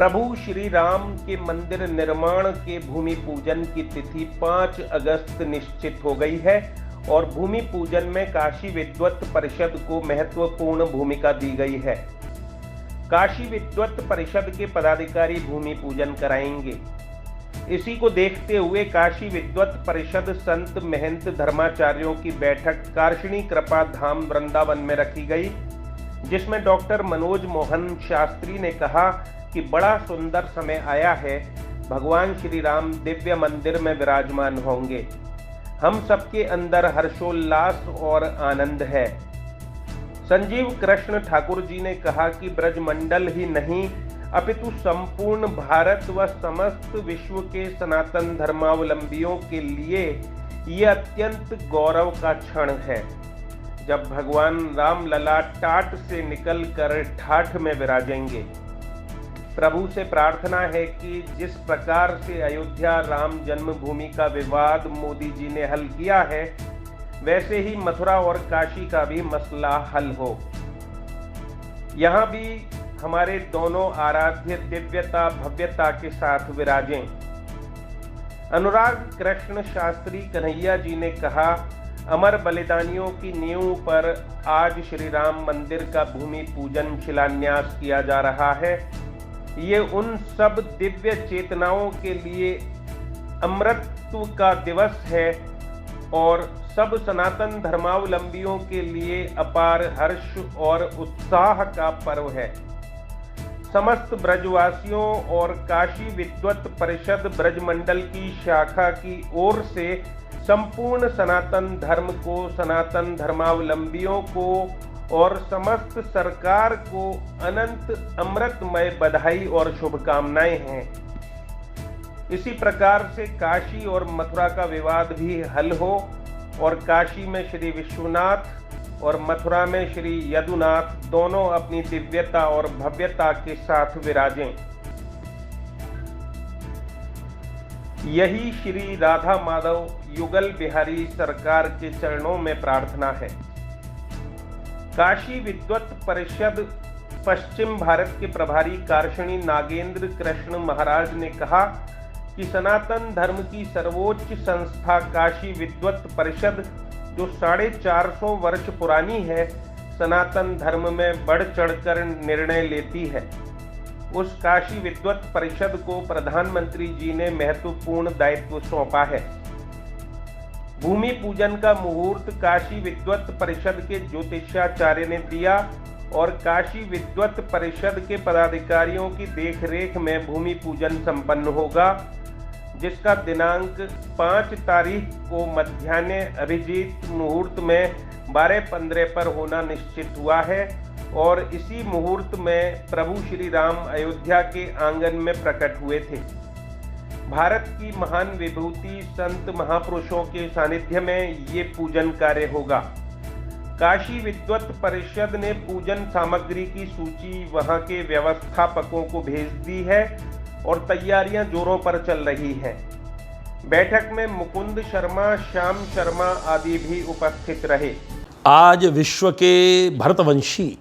प्रभु श्री राम के मंदिर निर्माण के भूमि पूजन की तिथि 5 अगस्त निश्चित हो गई है और भूमि पूजन में काशी विद्वत परिषद को महत्वपूर्ण भूमिका दी गई है। काशी विद्वत परिषद के पदाधिकारी भूमि पूजन कराएंगे। इसी को देखते हुए काशी विद्वत परिषद संत महंत धर्माचार्यों की बैठक कार्षणी कृपा धाम वृंदावन में रखी गई, जिसमें डॉक्टर मनोज मोहन शास्त्री ने कहा कि बड़ा सुंदर समय आया है, भगवान श्री राम दिव्य मंदिर में विराजमान होंगे। हम सबके अंदर हर्षोल्लास और आनंद है। संजीव कृष्ण ठाकुर जी ने कहा कि ब्रजमंडल ही नहीं अपितु संपूर्ण भारत व समस्त विश्व के सनातन धर्मावलंबियों के लिए ये अत्यंत गौरव का क्षण है, जब भगवान राम लला टाट से निकलकर ठाठ में विराजेंगे। प्रभु से प्रार्थना है कि जिस प्रकार से अयोध्या राम जन्मभूमि का विवाद मोदी जी ने हल किया है, वैसे ही मथुरा और काशी का भी मसला हल हो। यहाँ भी हमारे दोनों आराध्य दिव्यता भव्यता के साथ विराजें। अनुराग कृष्ण शास्त्री कन्हैया जी ने कहा, अमर बलिदानियों की नींव पर आज श्री राम मंदिर का भूमि पूजन शिलान्यास किया जा रहा है। ये उन सब दिव्य चेतनाओं के लिए अमृतत्व का दिवस है और सब सनातन धर्मावलंबियों के लिए अपार हर्ष और उत्साह का पर्व है। समस्त ब्रजवासियों और काशी विद्वत परिषद ब्रजमंडल की शाखा की ओर से संपूर्ण सनातन धर्म को, सनातन धर्मावलंबियों को और समस्त सरकार को अनंत अमृतमय बधाई और शुभकामनाएं हैं। इसी प्रकार से काशी और मथुरा का विवाद भी हल हो और काशी में श्री विश्वनाथ और मथुरा में श्री यदुनाथ दोनों अपनी दिव्यता और भव्यता के साथ विराजें। यही श्री राधा माधव युगल बिहारी सरकार के चरणों में प्रार्थना है। काशी विद्वत परिषद पश्चिम भारत के प्रभारी कार्षणी नागेंद्र कृष्ण महाराज ने कहा कि सनातन धर्म की सर्वोच्च संस्था काशी विद्वत परिषद, जो 450 वर्ष पुरानी है, सनातन धर्म में बढ़ चढ़कर निर्णय लेती है। उस काशी विद्वत परिषद को प्रधानमंत्री जी ने महत्वपूर्ण दायित्व सौंपा है। भूमि पूजन का मुहूर्त काशी विद्वत परिषद के ज्योतिषाचार्य ने दिया और काशी विद्वत परिषद के पदाधिकारियों की देखरेख में भूमि पूजन संपन्न होगा, जिसका दिनांक 5 तारीख को मध्याह्न अभिजीत मुहूर्त में 12:15 पर होना निश्चित हुआ है और इसी मुहूर्त में प्रभु श्री राम अयोध्या के आंगन में प्रकट हुए थे। भारत की महान विभूति संत महापुरुषों के सानिध्य में ये पूजन कार्य होगा। काशी विद्वत परिषद ने पूजन सामग्री की सूची वहां के व्यवस्थापकों को भेज दी है और तैयारियां जोरों पर चल रही हैं। बैठक में मुकुंद शर्मा, श्याम शर्मा आदि भी उपस्थित रहे। आज विश्व के भरतवंशी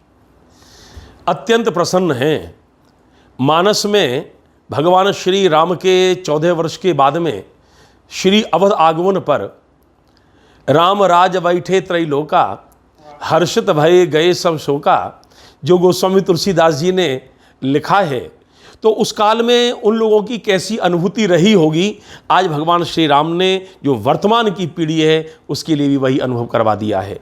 अत्यंत प्रसन्न हैं। मानस में भगवान श्री राम के 14 वर्ष के बाद में श्री अवध आगमन पर राम राज बैठे त्रैलोका, हर्षित भये गए सब शोका, जो गोस्वामी तुलसीदास जी ने लिखा है, तो उस काल में उन लोगों की कैसी अनुभूति रही होगी। आज भगवान श्री राम ने जो वर्तमान की पीढ़ी है उसके लिए भी वही अनुभव करवा दिया है।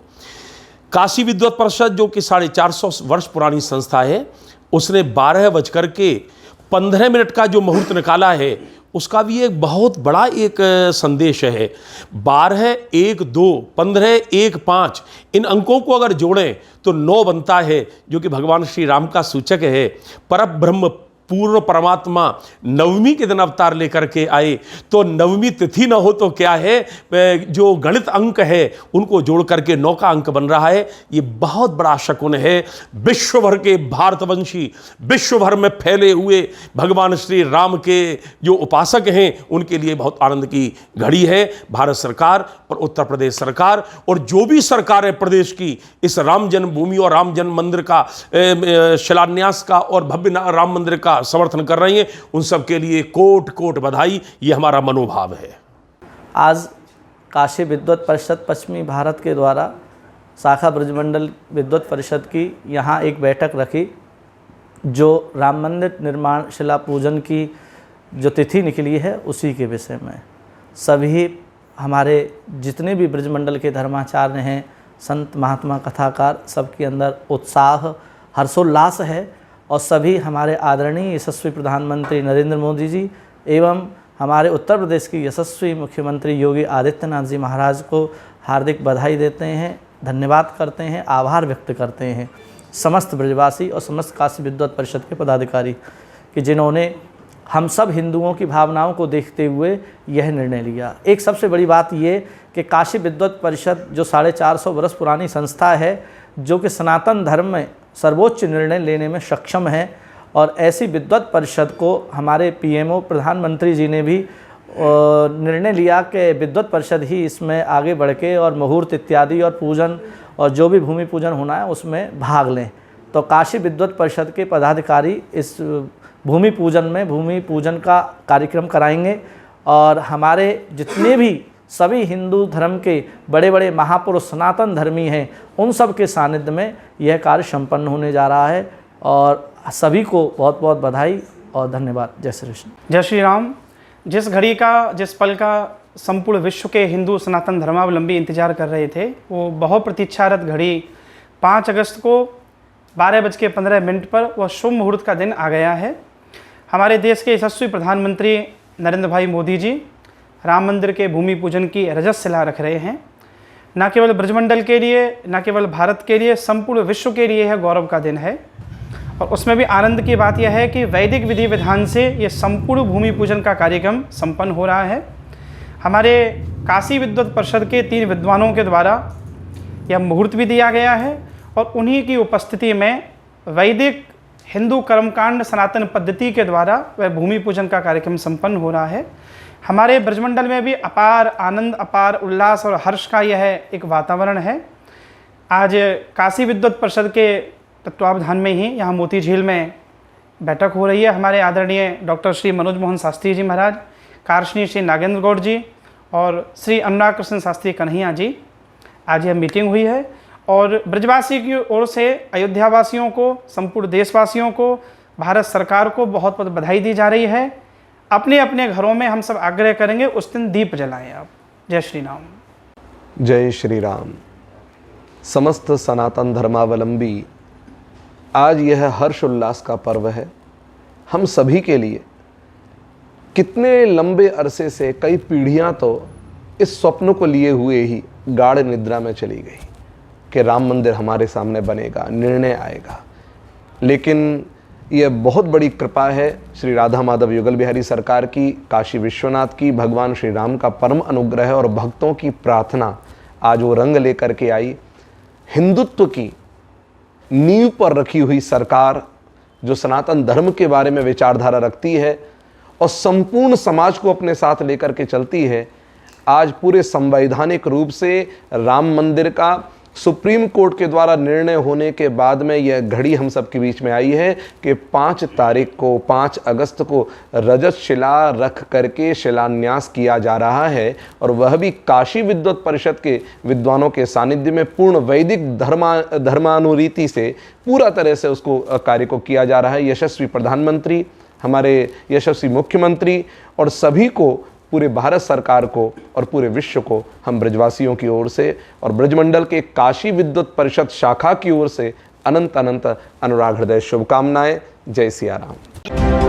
काशी विद्वत परिषद जो कि 450 वर्ष पुरानी संस्था है, उसने 12:15 का जो मुहूर्त निकाला है, उसका भी एक बहुत बड़ा एक संदेश है। 12, 1, 2, 15, 1, 5 इन अंकों को अगर जोड़ें तो 9 बनता है, जो कि भगवान श्री राम का सूचक है। परब्रह्म पूर्ण परमात्मा नवमी के दिन अवतार लेकर के आए, तो नवमी तिथि न हो तो क्या है, जो गणित अंक है उनको जोड़ करके 9 का अंक बन रहा है। ये बहुत बड़ा शकुन है। विश्व भर के भारतवंशी, विश्व भर में फैले हुए भगवान श्री राम के जो उपासक हैं, उनके लिए बहुत आनंद की घड़ी है। भारत सरकार और उत्तर प्रदेश सरकार और जो भी सरकार है प्रदेश की, इस राम जन्मभूमि और राम जन्म मंदिर का शिलान्यास का और भव्य राम मंदिर का का समर्थन कर रही हैं, उन सब के लिए कोट कोट बधाई। ये हमारा मनोभाव है। आज काशी विद्वत परिषद पश्चिमी भारत के द्वारा शाखा ब्रजमंडल विद्वत परिषद की यहाँ एक बैठक रखी, जो राम मंदिर निर्माण शिला पूजन की जो तिथि निकली है उसी के विषय में सभी हमारे जितने भी ब्रजमंडल के धर्माचार्य हैं, संत महात्मा कथाकार, सबके अंदर उत्साह हर्षोल्लास है। और सभी हमारे आदरणीय यशस्वी प्रधानमंत्री नरेंद्र मोदी जी एवं हमारे उत्तर प्रदेश के यशस्वी मुख्यमंत्री योगी आदित्यनाथ जी महाराज को हार्दिक बधाई देते हैं, धन्यवाद करते हैं, आभार व्यक्त करते हैं समस्त ब्रजवासी और समस्त काशी विद्वत परिषद के पदाधिकारी कि जिन्होंने हम सब हिंदुओं की भावनाओं को देखते हुए यह निर्णय लिया। एक सबसे बड़ी बात ये कि काशी विद्वत परिषद जो 450 वर्ष पुरानी संस्था है, जो कि सनातन धर्म में सर्वोच्च निर्णय लेने में सक्षम है, और ऐसी विद्वत परिषद को हमारे पीएमओ प्रधानमंत्री जी ने भी निर्णय लिया कि विद्वत परिषद ही इसमें आगे बढ़ के और मुहूर्त इत्यादि और पूजन और जो भी भूमि पूजन होना है उसमें भाग लें। तो काशी विद्वत परिषद के पदाधिकारी इस भूमि पूजन का कार्यक्रम कराएंगे, और हमारे जितने भी सभी हिंदू धर्म के बड़े बड़े महापुरुष सनातन धर्मी हैं उन सब के सानिध्य में यह कार्य संपन्न होने जा रहा है। और सभी को बहुत बहुत बधाई और धन्यवाद। जय श्री कृष्ण, जय श्री राम। जिस घड़ी का, जिस पल का संपूर्ण विश्व के हिंदू सनातन धर्मावलंबी इंतजार कर रहे थे, वो बहुत प्रतीक्षारत घड़ी 5 अगस्त को 12:15 पर वह शुभ मुहूर्त का दिन आ गया है। हमारे देश के यशस्वी प्रधानमंत्री नरेंद्र भाई मोदी जी राम मंदिर के भूमि पूजन की रजत शिला रख रहे हैं। न केवल ब्रजमंडल के लिए, न केवल भारत के लिए, संपूर्ण विश्व के लिए यह गौरव का दिन है। और उसमें भी आनंद की बात यह है कि वैदिक विधि विधान से ये संपूर्ण भूमि पूजन का कार्यक्रम संपन्न हो रहा है। हमारे काशी विद्वत परिषद के 3 विद्वानों के द्वारा यह मुहूर्त भी दिया गया है, और उन्हीं की उपस्थिति में वैदिक हिंदू कर्मकांड सनातन पद्धति के द्वारा वह भूमि पूजन का कार्यक्रम संपन्न हो रहा है। हमारे ब्रजमंडल में भी अपार आनंद, अपार उल्लास और हर्ष का यह एक वातावरण है। आज काशी विद्वत परिषद के तत्वावधान में ही यहाँ मोती झील में बैठक हो रही है। हमारे आदरणीय डॉक्टर श्री मनोज मोहन शास्त्री जी महाराज, कारशनी श्री नागेंद्र गौड़ जी और श्री अनुराग कृष्ण शास्त्री कन्हैया जी, आज यह मीटिंग हुई है। और ब्रजवासी की ओर से अयोध्या वासियों को, संपूर्ण देशवासियों को, भारत सरकार को बहुत बहुत बधाई दी जा रही है। अपने अपने घरों में हम सब आग्रह करेंगे उस दिन दीप जलाएं आप। जय श्री राम। जय श्री राम। समस्त सनातन धर्मावलंबी, आज यह हर्ष उल्लास का पर्व है हम सभी के लिए। कितने लंबे अरसे से, कई पीढ़ियां तो इस स्वप्न को लिए हुए ही गाढ़ निद्रा में चली गई कि राम मंदिर हमारे सामने बनेगा, निर्णय आएगा। लेकिन यह बहुत बड़ी कृपा है श्री राधा माधव युगल बिहारी सरकार की, काशी विश्वनाथ की, भगवान श्री राम का परम अनुग्रह और भक्तों की प्रार्थना आज वो रंग लेकर के आई। हिंदुत्व की नींव पर रखी हुई सरकार जो सनातन धर्म के बारे में विचारधारा रखती है और संपूर्ण समाज को अपने साथ लेकर के चलती है, आज पूरे संवैधानिक रूप से राम मंदिर का सुप्रीम कोर्ट के द्वारा निर्णय होने के बाद में यह घड़ी हम सब के बीच में आई है कि 5 तारीख को, 5 अगस्त को रजत शिला रख करके शिलान्यास किया जा रहा है, और वह भी काशी विद्वत परिषद के विद्वानों के सानिध्य में पूर्ण वैदिक धर्मानुरीति से पूरा तरह से उसको कार्य को किया जा रहा है। यशस्वी प्रधानमंत्री, हमारे यशस्वी मुख्यमंत्री और सभी को, पूरे भारत सरकार को और पूरे विश्व को हम ब्रजवासियों की ओर से और ब्रजमंडल के काशी विद्वत परिषद शाखा की ओर से अनंत अनंत अनुराग हृदय शुभकामनाएं। जय सिया राम।